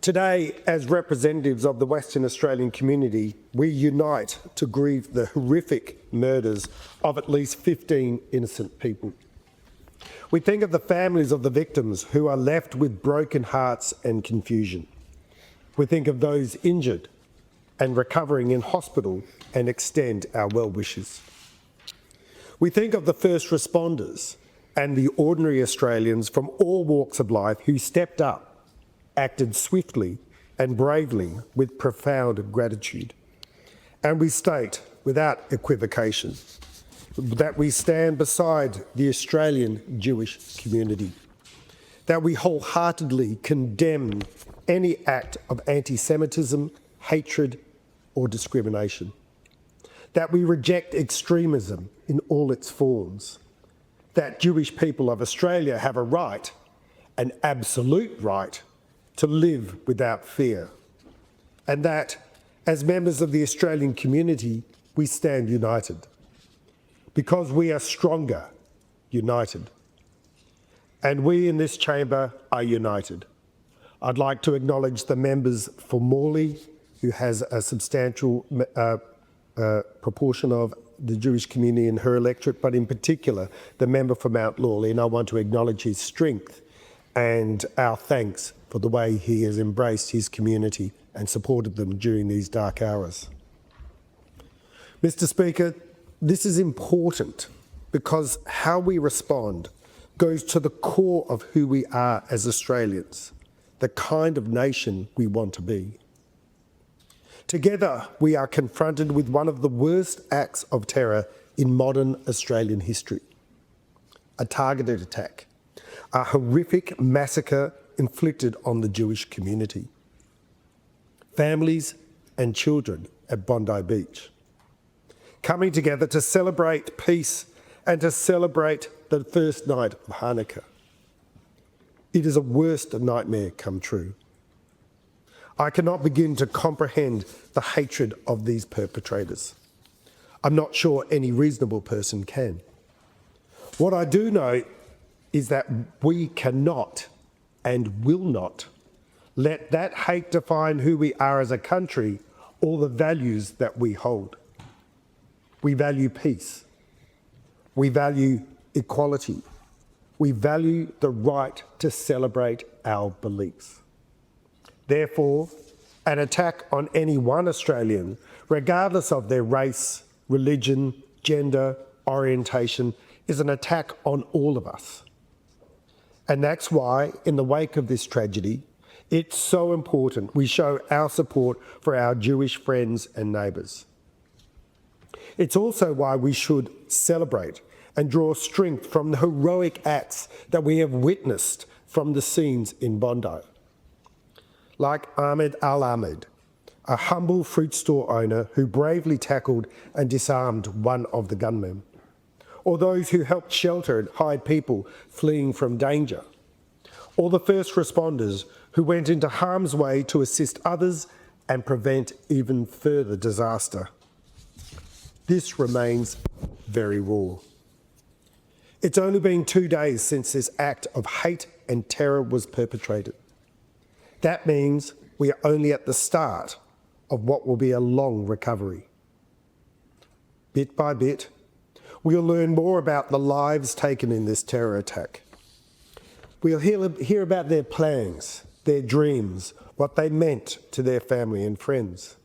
Today, as representatives of the Western Australian community, we unite to grieve the horrific murders of at least 15 innocent people. We think of the families of the victims who are left with broken hearts and confusion. We think of those injured and recovering in hospital and extend our well wishes. We think of the first responders and the ordinary Australians from all walks of life who stepped up, acted swiftly and bravely with profound gratitude. And we state, without equivocation, that we stand beside the Australian Jewish community, that we wholeheartedly condemn any act of anti-Semitism, hatred or discrimination, that we reject extremism in all its forms, that Jewish people of Australia have a right, an absolute right, to live without fear, and that, as members of the Australian community, we stand united, because we are stronger, united. And we in this chamber are united. I'd like to acknowledge the members for Morley, who has a substantial proportion of the Jewish community in her electorate, but in particular, the member for Mount Lawley, and I want to acknowledge his strength and our thanks for the way he has embraced his community and supported them during these dark hours. Mr. Speaker, this is important because how we respond goes to the core of who we are as Australians, the kind of nation we want to be. Together, we are confronted with one of the worst acts of terror in modern Australian history, a targeted attack, a horrific massacre inflicted on the Jewish community, families and children at Bondi Beach, coming together to celebrate peace and to celebrate the first night of Hanukkah. It is a worst nightmare come true. I cannot begin to comprehend the hatred of these perpetrators. I'm not sure any reasonable person can. What I do know is that we cannot and will not let that hate define who we are as a country or the values that we hold. We value peace. We value equality. We value the right to celebrate our beliefs. Therefore, an attack on any one Australian, regardless of their race, religion, gender, orientation, is an attack on all of us. And that's why, in the wake of this tragedy, it's so important we show our support for our Jewish friends and neighbours. It's also why we should celebrate and draw strength from the heroic acts that we have witnessed from the scenes in Bondi. Like Ahmed Al-Ahmed, a humble fruit store owner who bravely tackled and disarmed one of the gunmen, or those who helped shelter and hide people fleeing from danger, or the first responders who went into harm's way to assist others and prevent even further disaster. This remains very raw. It's only been 2 days since this act of hate and terror was perpetrated. That means we are only at the start of what will be a long recovery. Bit by bit, we'll learn more about the lives taken in this terror attack. We'll hear about their plans, their dreams, what they meant to their family and friends,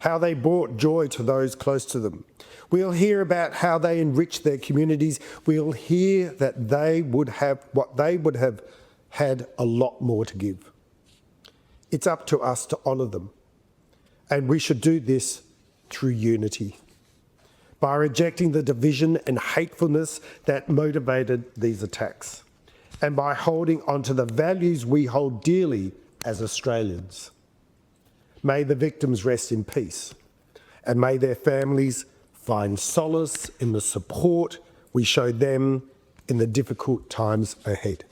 how they brought joy to those close to them. We'll hear about how they enriched their communities. We'll hear that they would have had a lot more to give. It's up to us to honour them, and we should do this through unity, by rejecting the division and hatefulness that motivated these attacks, and by holding on to the values we hold dearly as Australians. May the victims rest in peace, and may their families find solace in the support we show them in the difficult times ahead.